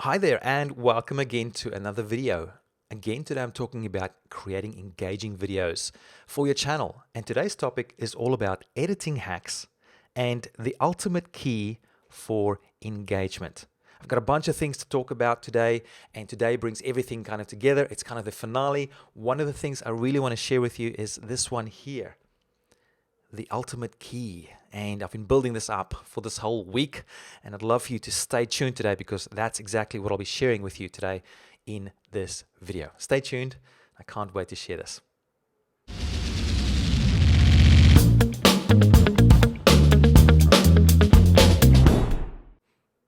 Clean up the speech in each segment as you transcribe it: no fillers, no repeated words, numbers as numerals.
Hi there and welcome again to another video. Again today I'm talking about creating engaging videos for your channel, and today's topic is all about editing hacks and the ultimate key for engagement. I've got a bunch of things to talk about today, and today brings everything kind of together. It's kind of the finale. One of the things I really want to share with you is this one here, the ultimate key. And I've been building this up for this whole week, and I'd love for you to stay tuned today because that's exactly what I'll be sharing with you today in this video. Stay tuned. I can't wait to share this.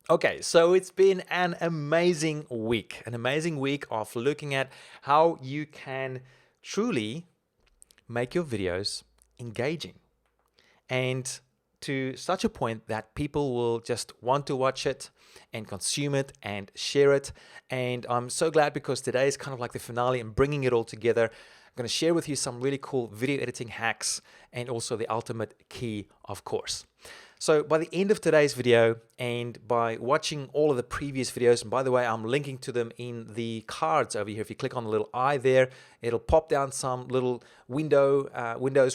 Okay, so it's been an amazing week of looking at how you can truly make your videos engaging, and to such a point that people will just want to watch it and consume it and share it. And I'm so glad because today is kind of like the finale and bringing it all together. I'm going to share with you some really cool video editing hacks and also the ultimate key, of course. So by the end of today's video, and by watching all of the previous videos, and by the way, I'm linking to them in the cards over here. If you click on the little eye there, it'll pop down some little windows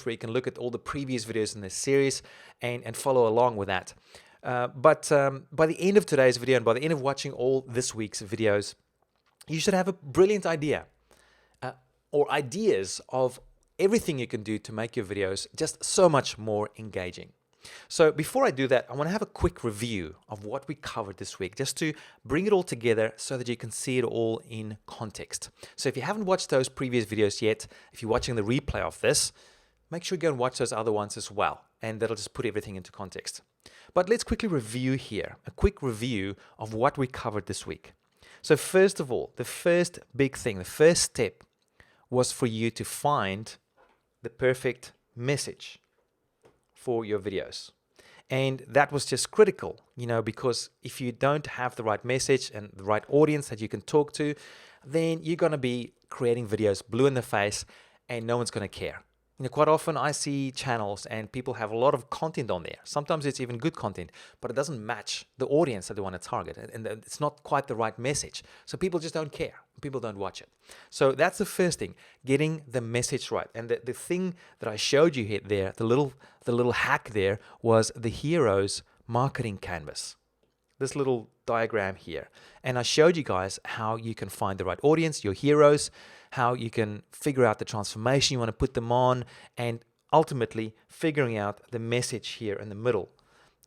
where you can look at all the previous videos in this series and follow along with that. But by the end of today's video, and by the end of watching all this week's videos, you should have a brilliant idea or ideas of everything you can do to make your videos just so much more engaging. So before I do that, I want to have a quick review of what we covered this week, just to bring it all together so that you can see it all in context. So if you haven't watched those previous videos yet, if you're watching the replay of this, make sure you go and watch those other ones as well, and that'll just put everything into context. But let's quickly review here, a quick review of what we covered this week. So first of all, the first big thing, the first step was for you to find the perfect message for your videos. And that was just critical, because if you don't have the right message and the right audience that you can talk to, then you're going to be creating videos blue in the face and no one's going to care. Quite often I see channels and people have a lot of content on there. Sometimes it's even good content, but it doesn't match the audience that they want to target, and it's not quite the right message. So people just don't care. People don't watch it. So that's the first thing, getting the message right. And the thing that I showed you here there, the little hack there, was the hero's marketing canvas. This little diagram here. And I showed you guys how you can find the right audience, your heroes, how you can figure out the transformation you want to put them on, and ultimately figuring out the message here in the middle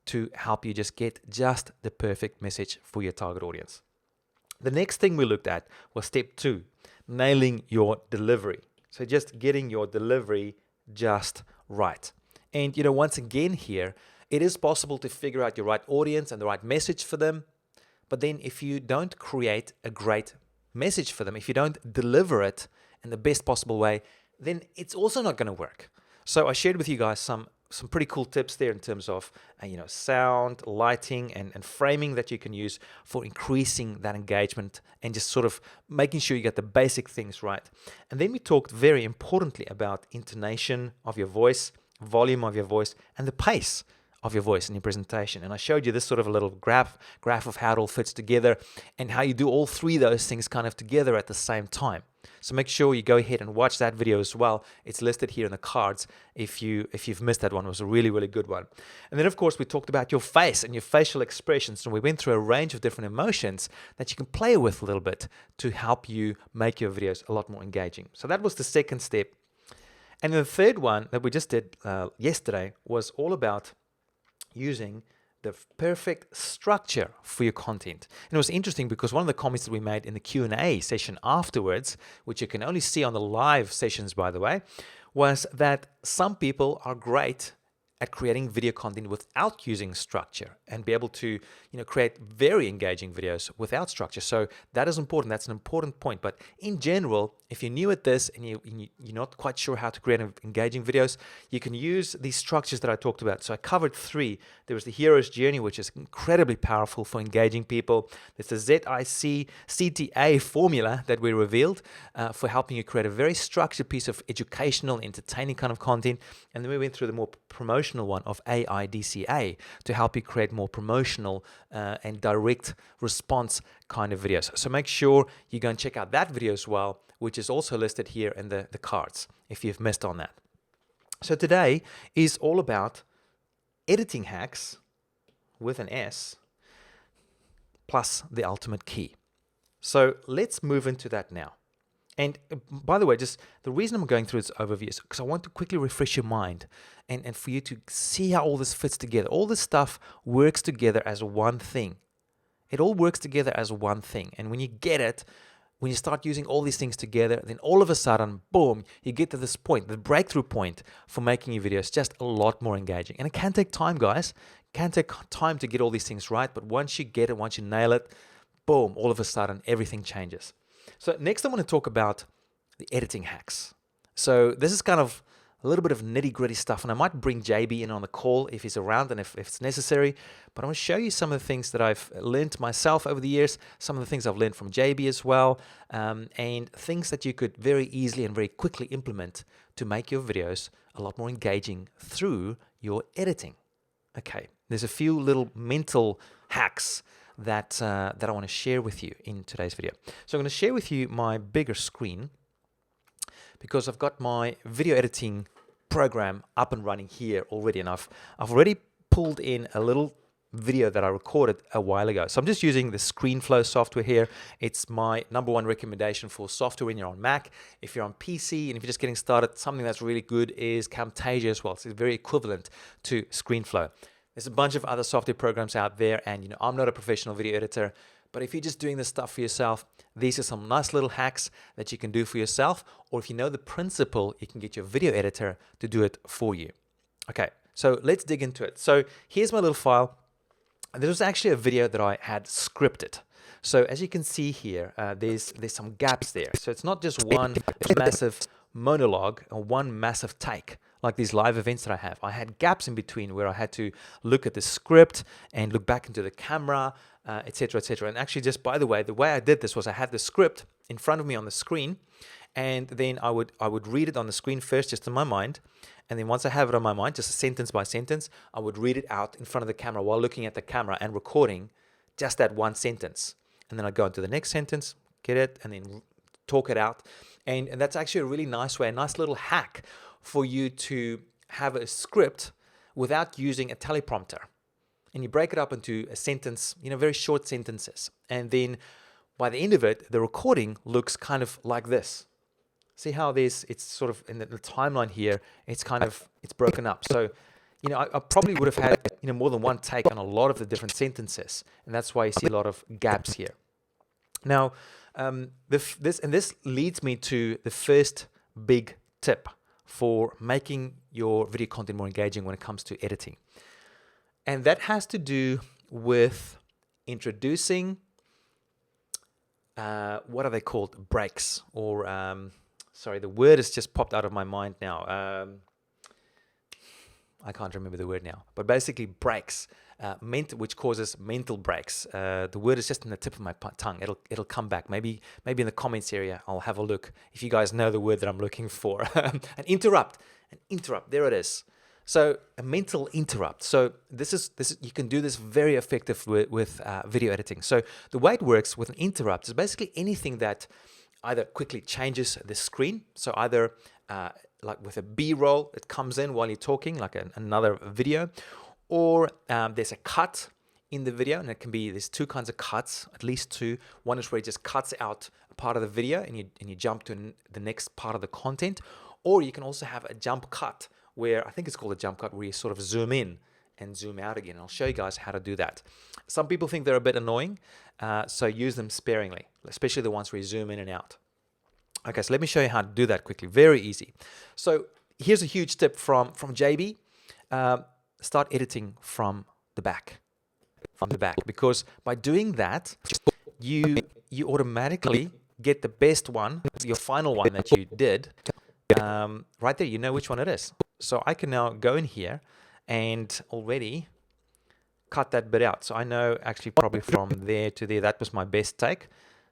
to help you just get just the perfect message for your target audience. The next thing we looked at was step 2, nailing your delivery. So just getting your delivery just right. And once again here, it is possible to figure out your right audience and the right message for them. But then if you don't create a great message for them, if you don't deliver it in the best possible way, then it's also not going to work. So I shared with you guys some pretty cool tips there in terms of sound, lighting, and framing that you can use for increasing that engagement and just sort of making sure you get the basic things right. And then we talked very importantly about intonation of your voice, volume of your voice, and the pace of your voice in your presentation. And I showed you this sort of a little graph of how it all fits together and how you do all three of those things kind of together at the same time. So make sure you go ahead and watch that video as well. It's listed here in the cards if you've missed that one. It was a really, really good one. And then of course we talked about your face and your facial expressions, and we went through a range of different emotions that you can play with a little bit to help you make your videos a lot more engaging. So that was the second step. And the third one that we just did yesterday was all about using the perfect structure for your content. And it was interesting because one of the comments that we made in the Q&A session afterwards, which you can only see on the live sessions, by the way, was that some people are great at creating video content without using structure and be able to create very engaging videos without structure. So that is important. That's an important point. But in general, if you're new at this and you're not quite sure how to create engaging videos, you can use these structures that I talked about. So I covered 3. There was the hero's journey, which is incredibly powerful for engaging people. There's the ZIC-CTA formula that we revealed for helping you create a very structured piece of educational, entertaining kind of content. And then we went through the more promotional promotional one of AIDCA to help you create more promotional and direct response kind of videos. So make sure you go and check out that video as well, which is also listed here in the cards if you've missed on that. So today is all about editing hacks with an S plus the ultimate key. So let's move into that now. And by the way, just the reason I'm going through this overview is because I want to quickly refresh your mind and for you to see how all this fits together. All this stuff works together as one thing. It all works together as one thing. And when you get it, when you start using all these things together, then all of a sudden, boom, you get to this point, the breakthrough point for making your videos just a lot more engaging. And it can take time, guys. It can take time to get all these things right. But once you get it, once you nail it, boom, all of a sudden, everything changes. So next I want to talk about the editing hacks. So this is kind of a little bit of nitty-gritty stuff, and I might bring JB in on the call if he's around and if it's necessary. But I want to show you some of the things that I've learned myself over the years, some of the things I've learned from JB as well, and things that you could very easily and very quickly implement to make your videos a lot more engaging through your editing. Okay, there's a few little mental hacks that I want to share with you in today's video. So I'm going to share with you my bigger screen because I've got my video editing program up and running here already, and I've already pulled in a little video that I recorded a while ago. So I'm just using the ScreenFlow software here. It's my #1 recommendation for software when you're on Mac. If you're on PC and if you're just getting started, something that's really good is Camtasia as well. So it's very equivalent to ScreenFlow. There's a bunch of other software programs out there, and I'm not a professional video editor, but if you're just doing this stuff for yourself, these are some nice little hacks that you can do for yourself, or if you know the principle, you can get your video editor to do it for you. Okay, so let's dig into it. So here's my little file. This was actually a video that I had scripted. So as you can see here, there's some gaps there. So it's not just one massive monologue or one massive take like these live events that I have. I had gaps in between where I had to look at the script and look back into the camera, etc., etc. And actually, just by the way I did this was I had the script in front of me on the screen, and then I would read it on the screen first, just in my mind, and then once I have it on my mind, just sentence by sentence, I would read it out in front of the camera while looking at the camera and recording just that one sentence, and then I'd go into the next sentence, get it, and then talk it out, and that's actually a really nice way, a nice little hack for you to have a script without using a teleprompter. And you break it up into a sentence, very short sentences. And then by the end of it, the recording looks kind of like this. See how it's sort of in the timeline here, it's broken up. So, I probably would have had, more than one take on a lot of the different sentences. And that's why you see a lot of gaps here. Now, this leads me to the first big tip for making your video content more engaging when it comes to editing. And that has to do with introducing, what are they called? Breaks, or, sorry, the word has just popped out of my mind now. I can't remember the word now, but basically breaks, which causes mental breaks. The word is just in the tip of my tongue. It'll come back. Maybe in the comments area, I'll have a look if you guys know the word that I'm looking for. An interrupt. There it is. So a mental interrupt. So this is you can do this very effective with video editing. So the way it works with an interrupt is basically anything that either quickly changes the screen. So either like with a B-roll, it comes in while you're talking, like another video, or there's a cut in the video, and there's two kinds of cuts, at least two. One is where it just cuts out a part of the video and you jump to the next part of the content, or you can also have a jump cut, where I think it's called a jump cut, where you sort of zoom in and zoom out again. I'll show you guys how to do that. Some people think they're a bit annoying, so use them sparingly, especially the ones where you zoom in and out. Okay, so let me show you how to do that quickly. Very easy. So here's a huge tip from JB. Start editing from the back. Because by doing that, you automatically get the best one, your final one that you did, right there. You know which one it is. So I can now go in here and already cut that bit out. So I know actually probably from there to there, that was my best take.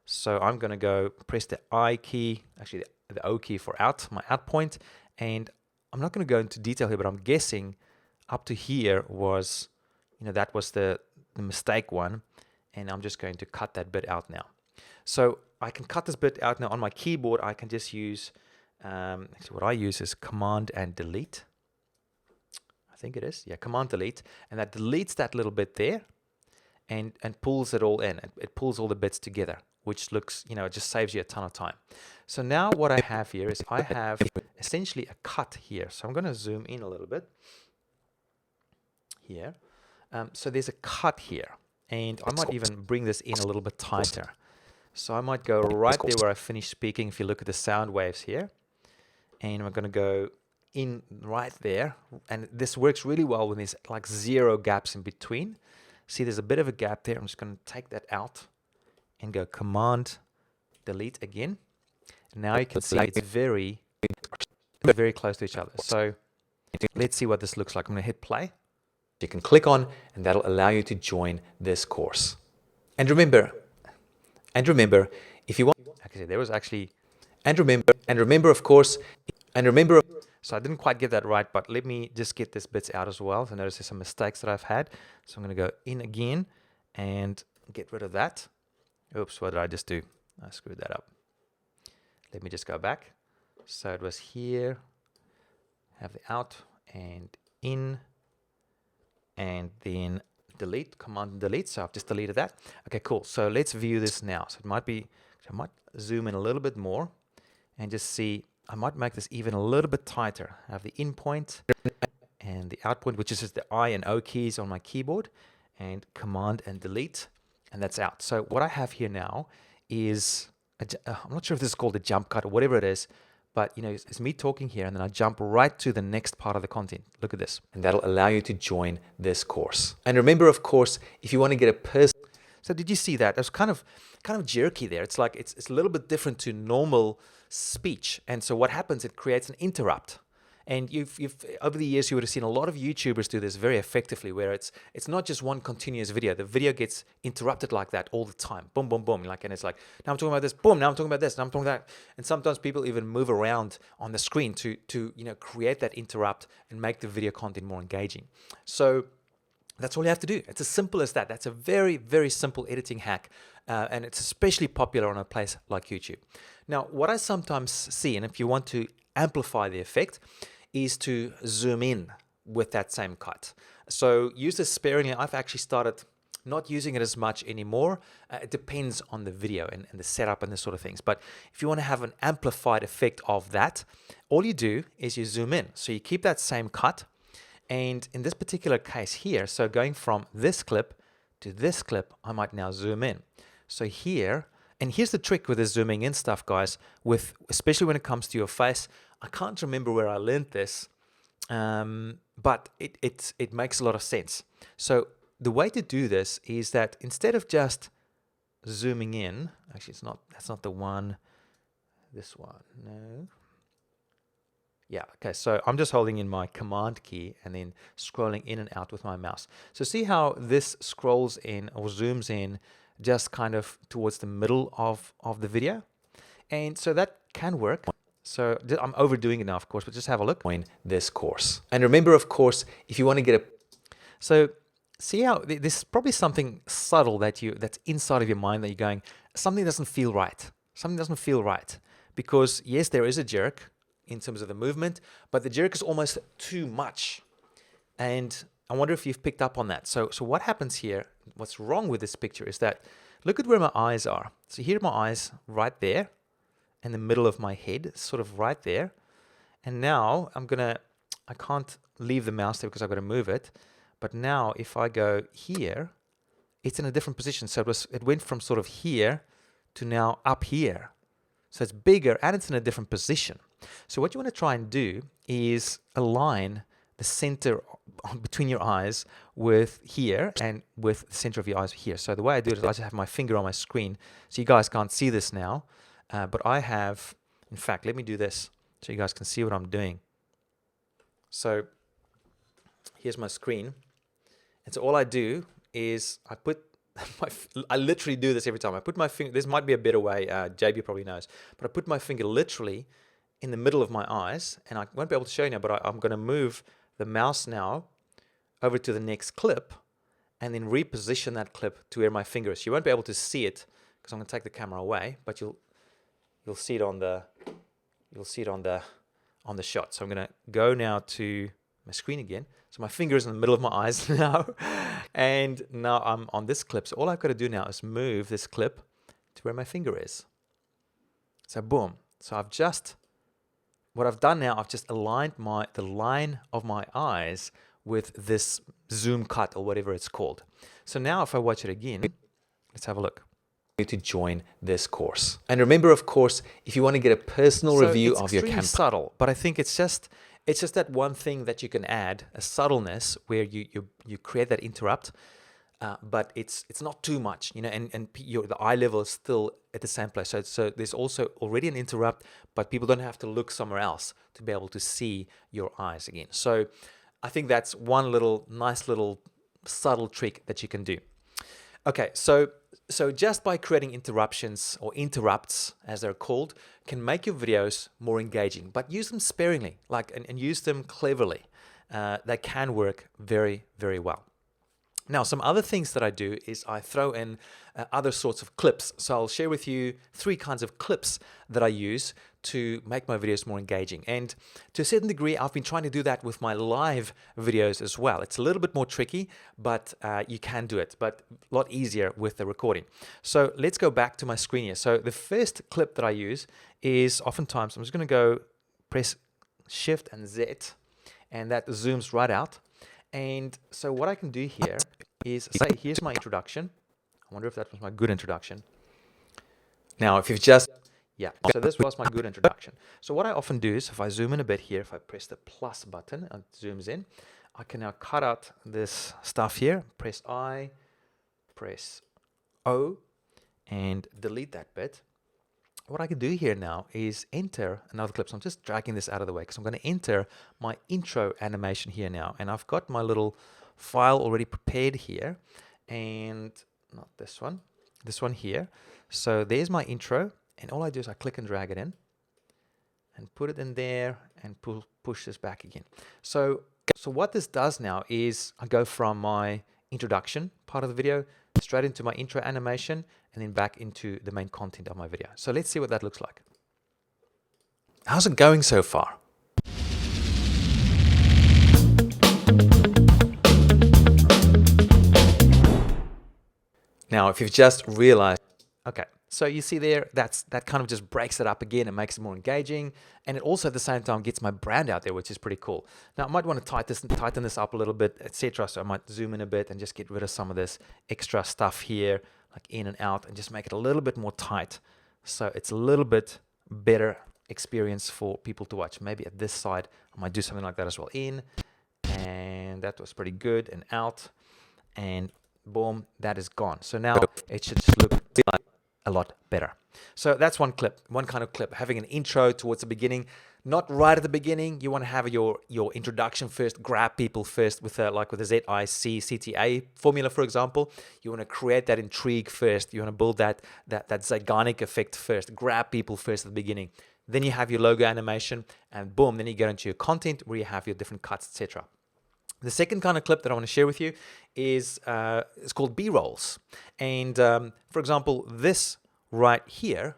So I'm going to go press the I key, actually the O key for out, my out point. And I'm not going to go into detail here, but I'm guessing up to here was, that was the mistake one. And I'm just going to cut that bit out now. So I can cut this bit out now on my keyboard. I can just use, actually what I use is Command and Delete. I think it is, yeah, Command Delete. And that deletes that little bit there and pulls it all in. It pulls all the bits together, which looks, it just saves you a ton of time. So now what I have here is I have essentially a cut here. So I'm going to zoom in a little bit here. So there's a cut here. And I might even bring this in a little bit tighter. So I might go right there where I finished speaking. If you look at the sound waves here, and I'm going to go in right there. And this works really well when there's like 0 gaps in between. See, there's a bit of a gap there. I'm just going to take that out and go Command Delete again. And now you can see it's very, very close to each other. So let's see what this looks like. I'm going to hit play. You can click on, and that'll allow you to join this course. And remember, if you want, okay, there was actually, and remember, of course, so I didn't quite get that right, but let me just get this bits out as well. So notice there's some mistakes that I've had. So I'm going to go in again and get rid of that. Oops, what did I just do? I screwed that up. Let me just go back. So it was here, have the out and in, and then delete, Command and Delete. So I've just deleted that. Okay, cool. So let's view this now. So it might be, I might zoom in a little bit more and just see, I might make this even a little bit tighter. I have the in point and the out point, which is just the I and O keys on my keyboard, and Command and Delete, and that's out. So what I have here now is, I'm not sure if this is called a jump cut or whatever it is, but it's me talking here, and then I jump right to the next part of the content. Look at this. And that'll allow you to join this course. And remember, of course, if you want to get a person. So did you see that? It was kind of jerky there. It's like it's a little bit different to normal speech. And so what happens, it creates an interrupt. And you've over the years, you would have seen a lot of YouTubers do this very effectively, where it's not just one continuous video. The video gets interrupted like that all the time. Boom, boom, boom. And it's like, now I'm talking about this. Boom, now I'm talking about this. Now I'm talking about that. And sometimes people even move around on the screen to create that interrupt and make the video content more engaging. So that's all you have to do. It's as simple as that. That's a very, very simple editing hack. And it's especially popular on a place like YouTube. Now, what I sometimes see, and if you want to amplify the effect, is to zoom in with that same cut. So use this sparingly. I've actually started not using it as much anymore. It depends on the video and the setup and this sort of things. But if you want to have an amplified effect of that, all you do is you zoom in. So you keep that same cut. And in this particular case here, so going from this clip to this clip, I might now zoom in. So here, and here's the trick with the zooming in stuff, guys, especially when it comes to your face. I can't remember where I learned this, but it makes a lot of sense. So the way to do this is that instead of just zooming in, actually that's not the one, this one, no. Yeah, okay, so I'm just holding in my Command key and then scrolling in and out with my mouse. So see how this scrolls in or zooms in just kind of towards the middle of the video? And so that can work. So I'm overdoing it now, of course, but just have a look. Join this course. And remember, of course, if you want to get so see how there's probably something subtle that's inside of your mind that you're going, something doesn't feel right. Something doesn't feel right. Because yes, there is a jerk in terms of the movement, but the jerk is almost too much. And I wonder if you've picked up on that. So what happens here, what's wrong with this picture is that, look at where my eyes are. So here are my eyes right there in the middle of my head, sort of right there. And now I can't leave the mouse there because I've got to move it. But now if I go here, it's in a different position. So it went from sort of here to now up here. So it's bigger and it's in a different position. So what you want to try and do is align the center between your eyes with here and with the center of your eyes here. So the way I do it is I just have my finger on my screen. So you guys can't see this now, but I have, in fact, let me do this so you guys can see what I'm doing. So here's my screen. And so all I do is I put I literally do this every time. I put my finger, this might be a better way, JB probably knows, but I put my finger literally in the middle of my eyes, and I won't be able to show you now, but I'm going to move the mouse now over to the next clip and then reposition that clip to where my finger is. You won't be able to see it because I'm going to take the camera away, but you'll see it on the shot. So I'm going to go now to my screen again. So my finger is in the middle of my eyes now, and now I'm on this clip. So all I've got to do now is move this clip to where my finger is. So boom. So what I've done now, I've just aligned the line of my eyes with this zoom cut or whatever it's called. So now if I watch it again, let's have a look. To join this course. And remember, of course, if you want to get a personal review of your campaign. Subtle, but I think it's just that one thing that you can add, a subtleness where you create that interrupt, but it's not too much, you know, and the eye level is still at the same place. So there's also already an interrupt, but people don't have to look somewhere else to be able to see your eyes again. So I think that's one nice little subtle trick that you can do. Okay, so just by creating interruptions or interrupts, as they're called, can make your videos more engaging, but use them sparingly, and use them cleverly. They can work very, very well. Now, some other things that I do is I throw in other sorts of clips. So I'll share with you 3 kinds of clips that I use to make my videos more engaging. And to a certain degree, I've been trying to do that with my live videos as well. It's a little bit more tricky, but you can do it, but a lot easier with the recording. So let's go back to my screen here. So the first clip that I use is oftentimes, I'm just going to go press Shift and Z, and that zooms right out. And so what I can do here is say, here's my introduction. I wonder if that was my good introduction. Now, if you've just, so this was my good introduction. So what I often do is if I zoom in a bit here, if I press the plus button and it zooms in, I can now cut out this stuff here, press I, press O, and delete that bit. What I can do here now is enter another clip. So I'm just dragging this out of the way because I'm going to enter my intro animation here now. And I've got my little file already prepared here. And not this one here. So there's my intro. And all I do is I click and drag it in and put it in there and push this back again. So what this does now is I go from my introduction part of the video straight into my intro animation and then back into the main content of my video. So let's see what that looks like. How's it going so far? Now, if you've just realized, okay, so you see there, that kind of just breaks it up again and makes it more engaging. And it also at the same time gets my brand out there, which is pretty cool. Now I might want to tighten this up a little bit, etc. So I might zoom in a bit and just get rid of some of this extra stuff here, like in and out, and just make it a little bit more tight. So it's a little bit better experience for people to watch. Maybe at this side, I might do something like that as well. In, and that was pretty good, and out, and boom, that is gone. So now it should just look a lot better. So that's one kind of clip, having an intro towards the beginning, not right at the beginning. You want to have your introduction first, grab people first with the ZIC CTA formula, for example. You want to create that intrigue first. You want to build that Zeigarnik effect first, grab people first at the beginning. Then you have your logo animation, and boom, then you get into your content where you have your different cuts, etc. The second kind of clip that I want to share with you is it's called B-rolls. And for example, this right here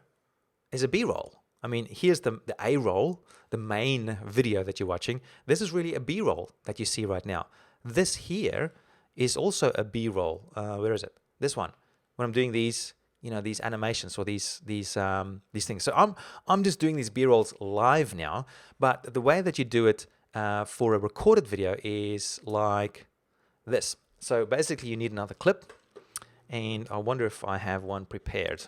is a B-roll. I mean, here's the A-roll, the main video that you're watching. This is really a B-roll that you see right now. This here is also a B-roll. Where is it? This one. When I'm doing these, these animations or these things. So I'm just doing these B-rolls live now. But the way that you do it for a recorded video is like this. So basically you need another clip, and I wonder if I have one prepared.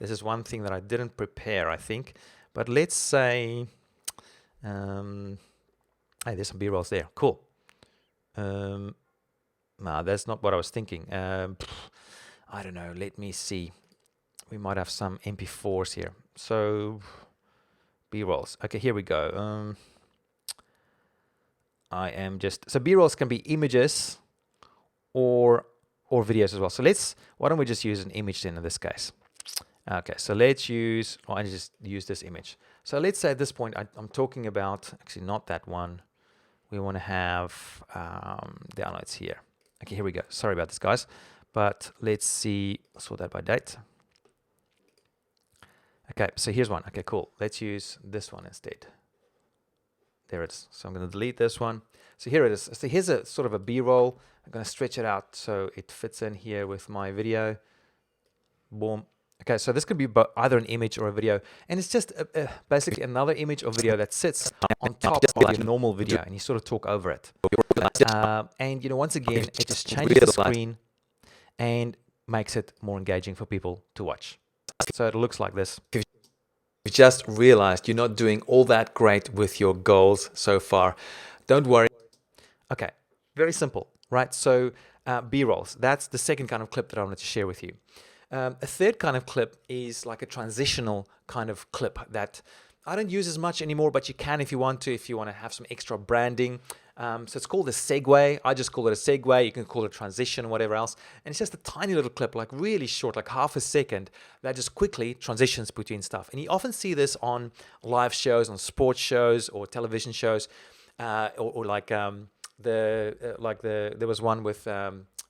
This is one thing that I didn't prepare, I think, but let's say hey, there's some B-rolls there. Cool. No, that's not what I was thinking. I don't know, let me see. We might have some MP4s here. So B-rolls. Okay, here we go. So B-rolls can be images or videos as well. So why don't we just use an image then in this case? Okay, so let's use, I just use this image. So let's say at this point, I'm talking about, actually not that one. we want to have downloads here. Okay, here we go. Sorry about this, guys. But let's see, sort that by date. Okay, so here's one. Okay, cool. Let's use this one instead. There it is. So I'm going to delete this one. So here it is. So here's a sort of a B-roll. I'm going to stretch it out so it fits in here with my video. Boom. Okay, so this could be either an image or a video, and it's just basically another image or video that sits on top of your normal video, and you sort of talk over it. And you know, once again, it just changes the screen and makes it more engaging for people to watch. So it looks like this. You just realized you're not doing all that great with your goals so far. Don't worry. Okay, very simple, right? So B-rolls, that's the second kind of clip that I wanted to share with you. A third kind of clip is like a transitional kind of clip that I don't use as much anymore, but you can if you want to have some extra branding. So it's called a segue. I just call it a segue. You can call it a transition or whatever else. And it's just a tiny little clip, like really short, like half a second, that just quickly transitions between stuff. And you often see this on live shows, on sports shows or television shows, or like there was one with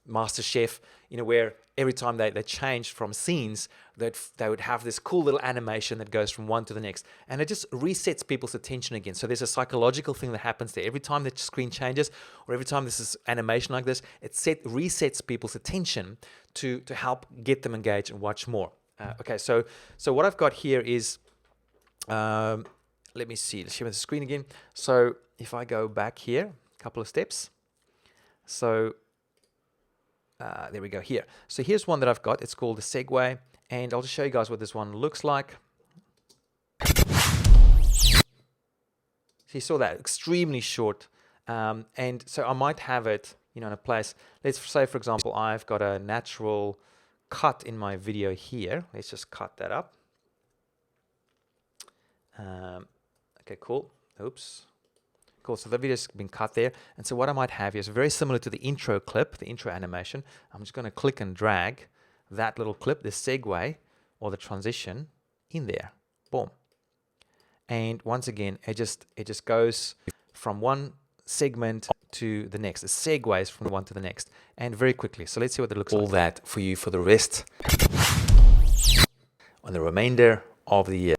MasterChef, you know, where every time they changed from scenes, that they would have this cool little animation that goes from one to the next, and it just resets people's attention again. So there's a psychological thing that happens there. Every time the screen changes, or every time this is animation like this, it resets people's attention to help get them engaged and watch more. Okay, so what I've got here is, let me see, let's share the screen again. So if I go back here, a couple of steps, so there we go here. So here's one that I've got. It's called a segue, and I'll just show you guys what this one looks like. So you saw that, extremely short, and so I might have it, you know, in a place. Let's say, for example, I've got a natural cut in my video here. Let's just cut that up. Okay, cool. Oops. Cool, so the video's been cut there. And so what I might have here is very similar to the intro clip, the intro animation. I'm just going to click and drag that little clip, the segue or the transition in there. Boom. And once again, it just goes from one segment to the next. It segues from one to the next, and very quickly. So let's see what it looks like. All that for you for the rest on the remainder of the year.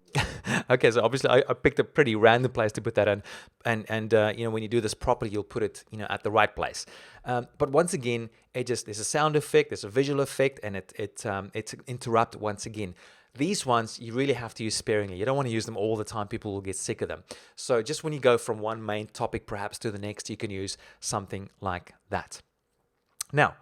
Okay, so obviously I picked a pretty random place to put that in, and you know, when you do this properly, you'll put it, you know, at the right place. But once again, there's a sound effect, there's a visual effect, and it's interrupt once again. These ones you really have to use sparingly. You don't want to use them all the time. People will get sick of them. So just when you go from one main topic perhaps to the next, you can use something like that. Now,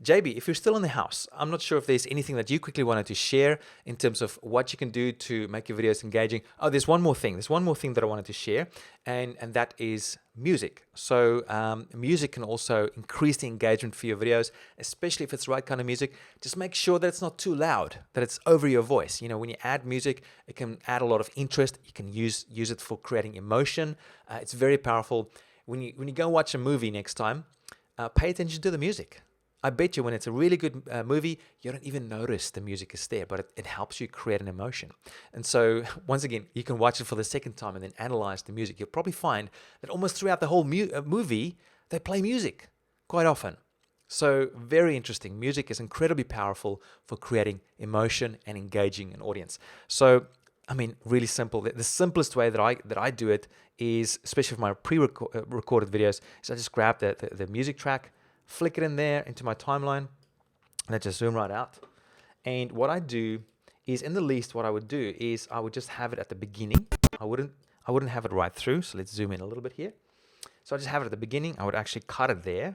JB, if you're still in the house, I'm not sure if there's anything that you quickly wanted to share in terms of what you can do to make your videos engaging. Oh, there's one more thing. There's one more thing that I wanted to share, and that is music. So music can also increase the engagement for your videos, especially if it's the right kind of music. Just make sure that it's not too loud, that it's over your voice. You know, when you add music, it can add a lot of interest. You can use it for creating emotion. It's very powerful. When you go watch a movie next time, pay attention to the music. I bet you when it's a really good movie, you don't even notice the music is there, but it helps you create an emotion. And so, once again, you can watch it for the second time and then analyze the music. You'll probably find that almost throughout the whole movie, they play music quite often. So, very interesting. Music is incredibly powerful for creating emotion and engaging an audience. So, I mean, really simple. The simplest way that I do it is, especially for my pre-recorded videos, is I just grab the music track, flick it in there into my timeline, and I just zoom right out. And what I do is, in the least, what I would do is I would just have it at the beginning. I wouldn't have it right through. So let's zoom in a little bit here. So I just have it at the beginning. I would actually cut it there.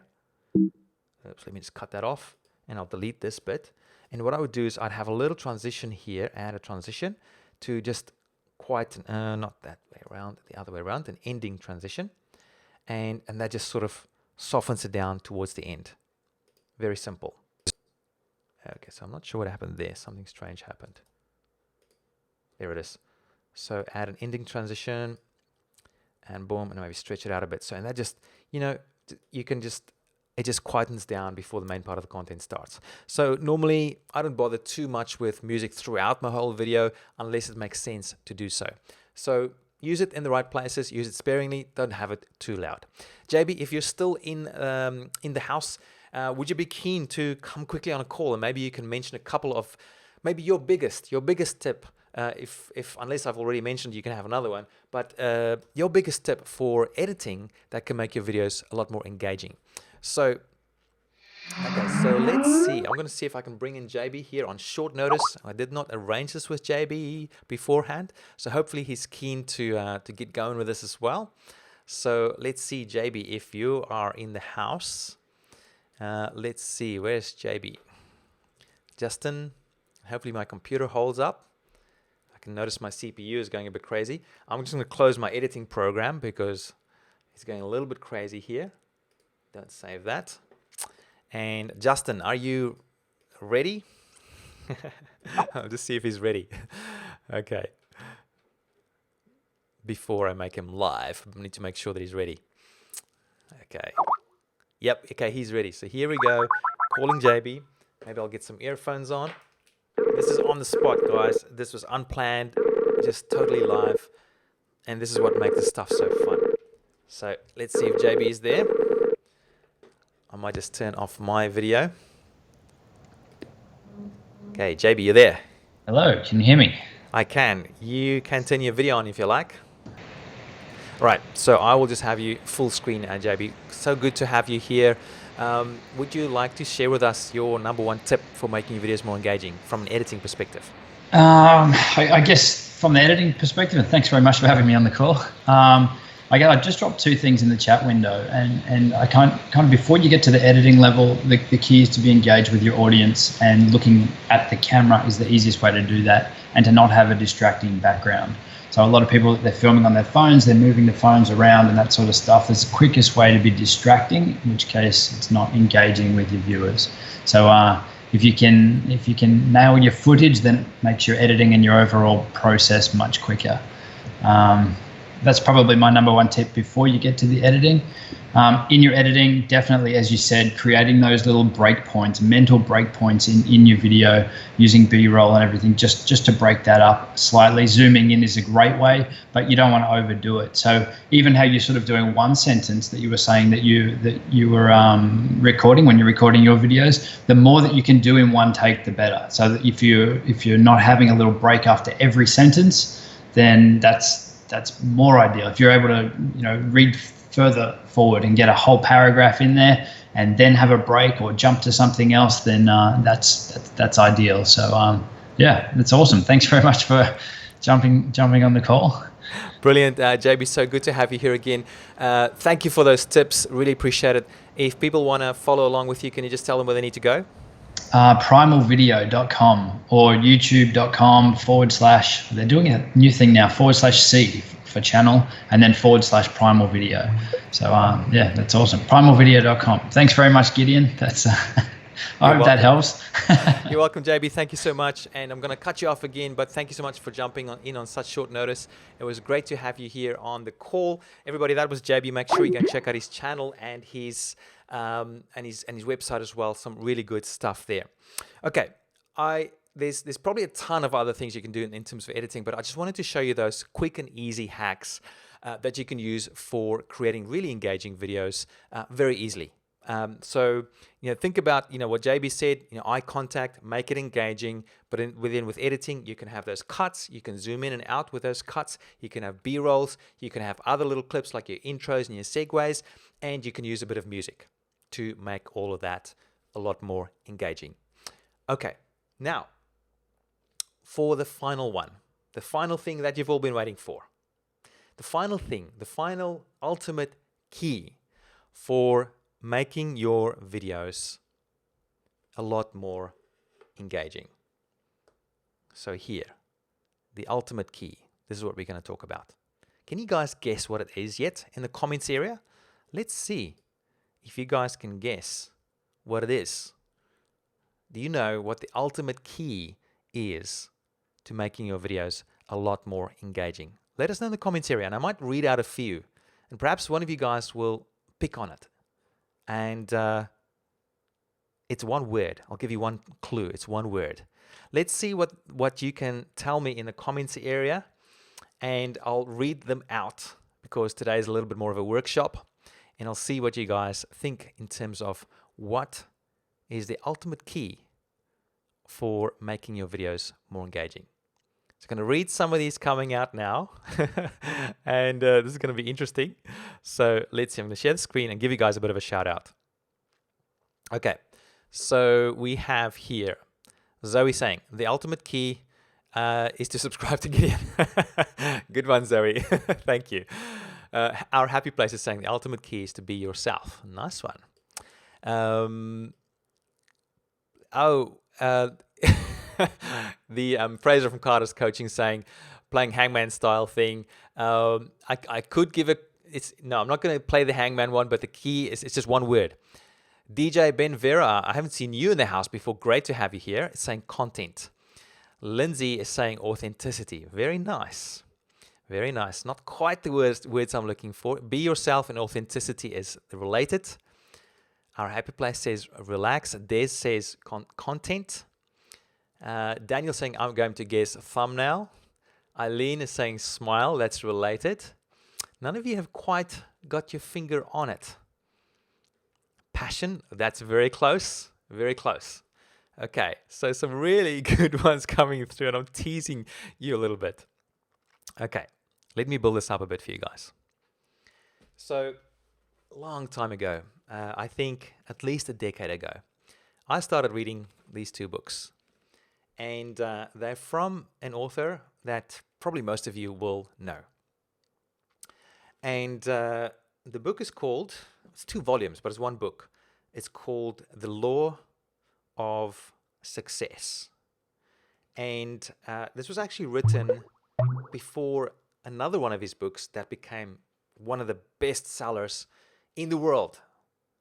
Oops, let me just cut that off, and I'll delete this bit. And what I would do is I'd have a little transition here, add a transition to just quite not that way around, the other way around, an ending transition, and that just sort of softens it down towards the end. Very simple. Okay, so I'm not sure what happened there. Something strange happened. There it is. So add an ending transition, and boom, and maybe stretch it out a bit. So, and that just, you know, it just quietens down before the main part of the content starts. So normally I don't bother too much with music throughout my whole video unless it makes sense to do so. So, use it in the right places, use it sparingly, don't have it too loud. JB, if you're still in the house, would you be keen to come quickly on a call, and maybe you can mention a couple of, maybe your biggest tip, if unless I've already mentioned, you can have another one, but your biggest tip for editing that can make your videos a lot more engaging. So, okay, so let's see. I'm going to see if I can bring in JB here on short notice. I did not arrange this with JB beforehand, so hopefully he's keen to get going with this as well. So let's see, JB, if you are in the house. Let's see, where's JB? Justin, hopefully my computer holds up. I can notice my CPU is going a bit crazy. I'm just going to close my editing program because it's going a little bit crazy here. Don't save that. And Justin, are you ready? I'll just see if he's ready. Okay. Before I make him live, I need to make sure that he's ready. Okay. Yep, okay, he's ready. So here we go. Calling JB. Maybe I'll get some earphones on. This is on the spot, guys. This was unplanned, just totally live. And this is what makes this stuff so fun. So let's see if JB is there. I might just turn off my video. Okay, JB, you're there. Hello, can you hear me? I can. You can turn your video on if you like. Right, so I will just have you full screen, JB. So good to have you here. Would you like to share with us your #1 tip for making your videos more engaging from an editing perspective? I guess from the editing perspective, and thanks very much for having me on the call. I just dropped 2 things in the chat window, and I kind of before you get to the editing level, the key is to be engaged with your audience, and looking at the camera is the easiest way to do that, and to not have a distracting background. So a lot of people, they're filming on their phones, they're moving the phones around and that sort of stuff. It's the quickest way to be distracting, in which case it's not engaging with your viewers. So if you can nail your footage, then it makes your editing and your overall process much quicker. That's probably my #1 tip before you get to the editing. In your editing, definitely, as you said, creating those little breakpoints, mental breakpoints in your video, using B-roll and everything, just to break that up slightly. Zooming in is a great way, but you don't want to overdo it. So even how you're sort of doing one sentence that you were saying that you were recording when you're recording your videos, the more that you can do in one take, the better. So that if you're not having a little break after every sentence, then that's more ideal. If you're able to, read further forward and get a whole paragraph in there and then have a break or jump to something else, then that's ideal. So yeah, that's awesome. Thanks very much for jumping on the call. Brilliant, JB. So good to have you here again. Thank you for those tips. Really appreciate it. If people want to follow along with you, can you just tell them where they need to go? Primalvideo.com or youtube.com / they're doing a new thing now, /C for channel, and then /Primal Video. So yeah, that's awesome. Primalvideo.com. Thanks very much, Gideon. That's I hope that helps. You're welcome, JB. Thank you so much. And I'm going to cut you off again, but thank you so much for jumping in on such short notice. It was great to have you here on the call. Everybody, that was JB. Make sure you go check out his channel and his website as well. Some really good stuff there. Okay, there's probably a ton of other things you can do in terms of editing, but I just wanted to show you those quick and easy hacks that you can use for creating really engaging videos very easily. So, think about, what JB said, eye contact, make it engaging, but with editing, you can have those cuts, you can zoom in and out with those cuts, you can have B-rolls, you can have other little clips like your intros and your segues, and you can use a bit of music to make all of that a lot more engaging. Okay, now, for the final one, the final thing that you've all been waiting for, the final ultimate key for making your videos a lot more engaging. So here, the ultimate key. This is what we're going to talk about. Can you guys guess what it is yet in the comments area? Let's see if you guys can guess what it is. Do you know what the ultimate key is to making your videos a lot more engaging? Let us know in the comments area, and I might read out a few, and perhaps one of you guys will pick on it. And it's one word. I'll give you one clue. It's one word. Let's see what you can tell me in the comments area. and I'll read them out because today is a little bit more of a workshop, and I'll see what you guys think in terms of what is the ultimate key for making your videos more engaging. So I'm going to read some of these coming out now, and this is going to be interesting. So let's see, I'm going to share the screen and give you guys a bit of a shout out. Okay, so we have here Zoe saying, the ultimate key is to subscribe to Gideon. Good one, Zoe. Thank you. Our happy place is saying the ultimate key is to be yourself. Nice one. The Fraser from Carter's Coaching saying, playing hangman style thing. I could give it. No, I'm not going to play the hangman one, but the key is, it's just one word. DJ Ben Vera, I haven't seen you in the house before. Great to have you here. It's saying content. Lindsay is saying authenticity. Very nice. Very nice. Not quite the words I'm looking for. Be yourself and authenticity is related. Our happy place says relax. Des says content. Daniel saying I'm going to guess thumbnail. Eileen is saying smile. That's related. None of you have quite got your finger on it. Passion, that's very close, very close. Okay, so some really good ones coming through, and I'm teasing you a little bit. Okay, let me build this up a bit for you guys. So, a long time ago, I think at least a decade ago, I started reading these two books. And they're from an author that probably most of you will know. And the book is called, it's 2 volumes, but it's one book. It's called The Law of Success. And this was actually written before another one of his books that became one of the best sellers in the world.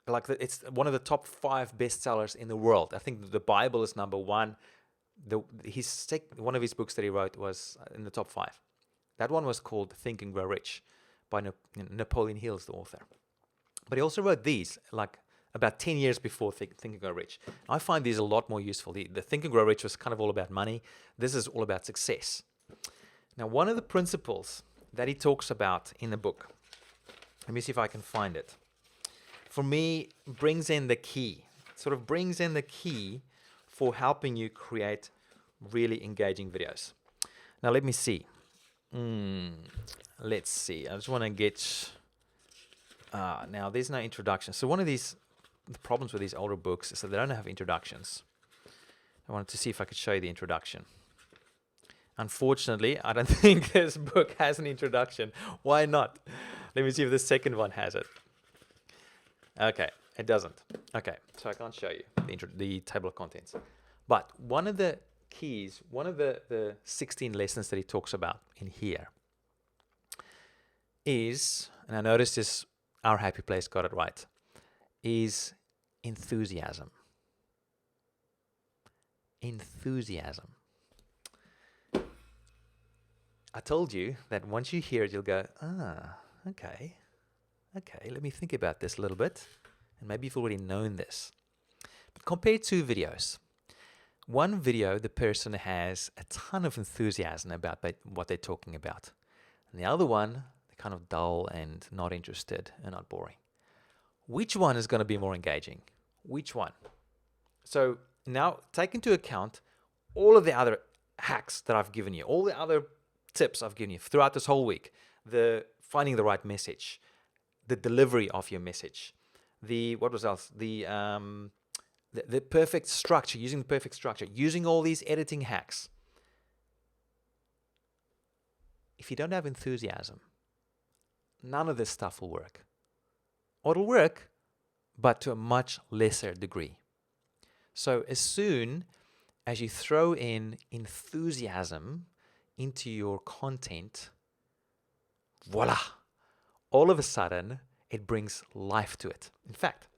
It's one of the top 5 bestsellers in the world. I think the Bible is number 1. One of his books that he wrote was in the top 5. That one was called Think and Grow Rich by Napoleon Hill is the author. But he also wrote these like about 10 years before Think and Grow Rich. I find these a lot more useful. The Think and Grow Rich was kind of all about money. This is all about success. Now, one of the principles that he talks about in the book, let me see if I can find it, for me, brings in the key. Sort of brings in the key for helping you create really engaging videos. Now, let me see. Let's see. I just want to get... now, there's no introduction. So one of the problems with these older books is that they don't have introductions. I wanted to see if I could show you the introduction. Unfortunately, I don't think this book has an introduction. Why not? Let me see if the second one has it. Okay, it doesn't. Okay, so I can't show you the table of contents. But one of the keys, one of the 16 lessons that he talks about in here is, and I noticed this, Our Happy Place got it right, is enthusiasm. Enthusiasm. I told you that once you hear it, you'll go, okay, let me think about this a little bit. And maybe you've already known this. But compare 2 videos. One video, the person has a ton of enthusiasm about what they're talking about. And the other one, they're kind of dull and not interested and not boring. Which one is going to be more engaging? Which one? So now take into account all of the other hacks that I've given you, all the other tips I've given you throughout this whole week. The finding the right message, the delivery of your message, what was else? The perfect structure, using the perfect structure, using all these editing hacks. If you don't have enthusiasm, none of this stuff will work. Or it'll work, but to a much lesser degree. So as soon as you throw in enthusiasm into your content, voila, all of a sudden it brings life to it. In fact,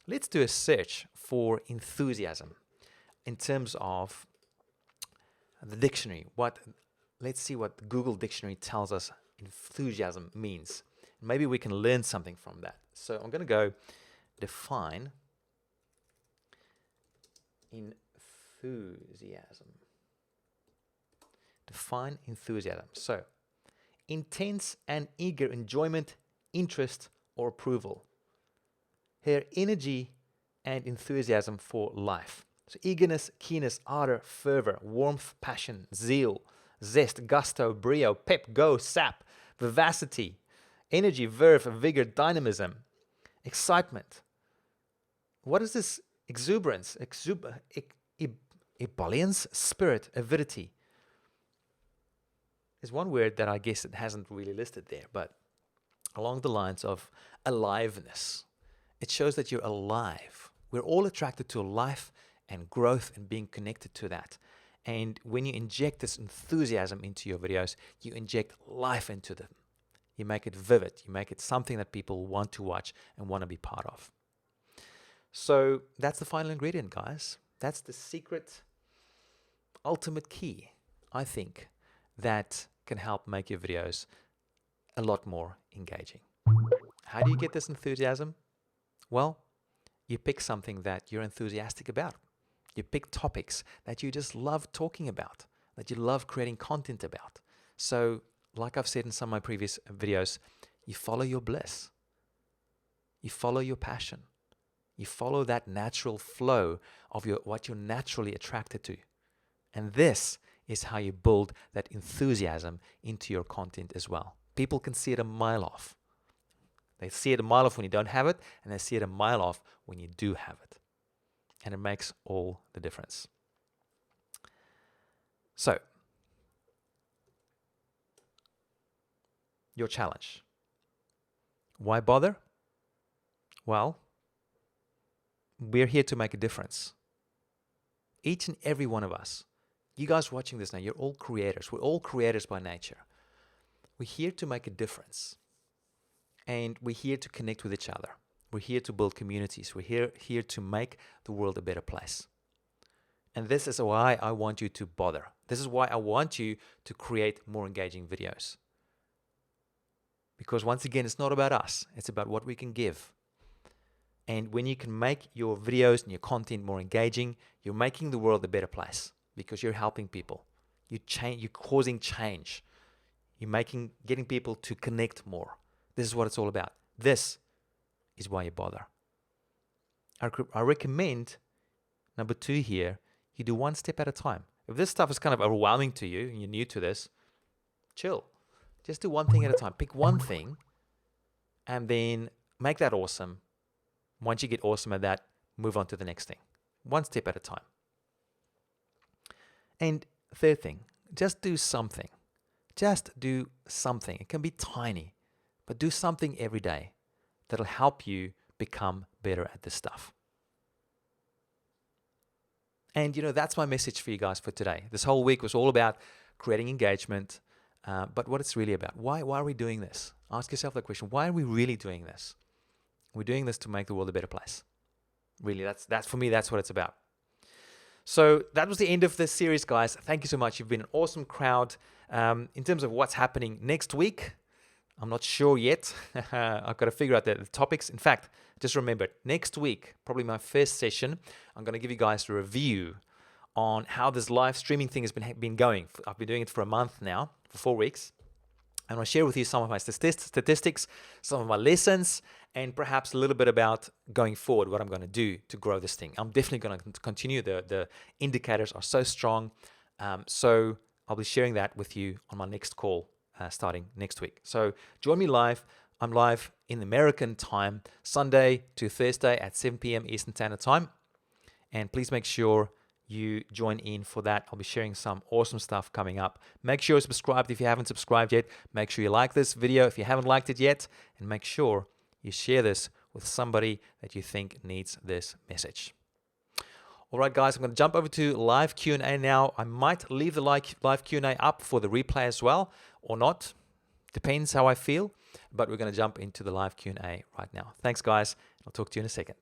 let's do a search for enthusiasm in terms of the dictionary. Let's see what Google Dictionary tells us enthusiasm means. Maybe we can learn something from that. So I'm going to go define enthusiasm. Define enthusiasm. So intense and eager enjoyment, interest, or approval. Her energy and enthusiasm for life. So eagerness, keenness, ardor, fervor, warmth, passion, zeal, zest, gusto, brio, pep, go, sap, vivacity, energy, verve, vigor, dynamism, excitement. What is this? Exuberance, ebullience, spirit, avidity. There's one word that I guess it hasn't really listed there, but along the lines of aliveness. It shows that you're alive. We're all attracted to life and growth and being connected to that. And when you inject this enthusiasm into your videos, you inject life into them. You make it vivid. You make it something that people want to watch and want to be part of. So that's the final ingredient, guys. That's the secret, ultimate key, I think, that can help make your videos a lot more engaging. How do you get this enthusiasm? Well, you pick something that you're enthusiastic about. You pick topics that you just love talking about, that you love creating content about. So, like I've said in some of my previous videos, you follow your bliss. You follow your passion. You follow that natural flow of what you're naturally attracted to. And this is how you build that enthusiasm into your content as well. People can see it a mile off. They see it a mile off when you don't have it, and they see it a mile off when you do have it. And it makes all the difference. So, your challenge. Why bother? Well, we're here to make a difference. Each and every one of us. You guys watching this now, you're all creators. We're all creators by nature. We're here to make a difference. And we're here to connect with each other. We're here to build communities. We're here to make the world a better place. And this is why I want you to bother. This is why I want you to create more engaging videos. Because once again, it's not about us. It's about what we can give. And when you can make your videos and your content more engaging, you're making the world a better place because you're helping people. You're causing change. You're getting people to connect more. This is what it's all about. This is why you bother. I recommend, number 2 here, you do one step at a time. If this stuff is kind of overwhelming to you and you're new to this, chill. Just do one thing at a time. Pick one thing and then make that awesome. Once you get awesome at that, move on to the next thing. One step at a time. And third thing, just do something. Just do something. It can be tiny, but do something every day that'll help you become better at this stuff. And that's my message for you guys for today. This whole week was all about creating engagement, but what it's really about. Why are we doing this? Ask yourself that question. Why are we really doing this? We're doing this to make the world a better place. Really, that's for me, that's what it's about. So that was the end of this series, guys. Thank you so much. You've been an awesome crowd. In terms of what's happening next week, I'm not sure yet. I've got to figure out the topics. In fact, just remember, next week, probably my first session, I'm going to give you guys a review on how this live streaming thing has been going. I've been doing it for a month now, for 4 weeks. I'm going to share with you some of my statistics, some of my lessons, and perhaps a little bit about going forward, what I'm going to do to grow this thing. I'm definitely going to continue. The indicators are so strong. So I'll be sharing that with you on my next call starting next week. So join me live. I'm live in American time, Sunday to Thursday at 7 p.m. Eastern Standard Time. And please make sure you join in for that. I'll be sharing some awesome stuff coming up. Make sure you're subscribed if you haven't subscribed yet. Make sure you like this video if you haven't liked it yet. And make sure you share this with somebody that you think needs this message. All right, guys, I'm going to jump over to live Q&A now. I might leave the live Q&A up for the replay as well, or not. Depends how I feel. But we're going to jump into the live Q&A right now. Thanks, guys. I'll talk to you in a second.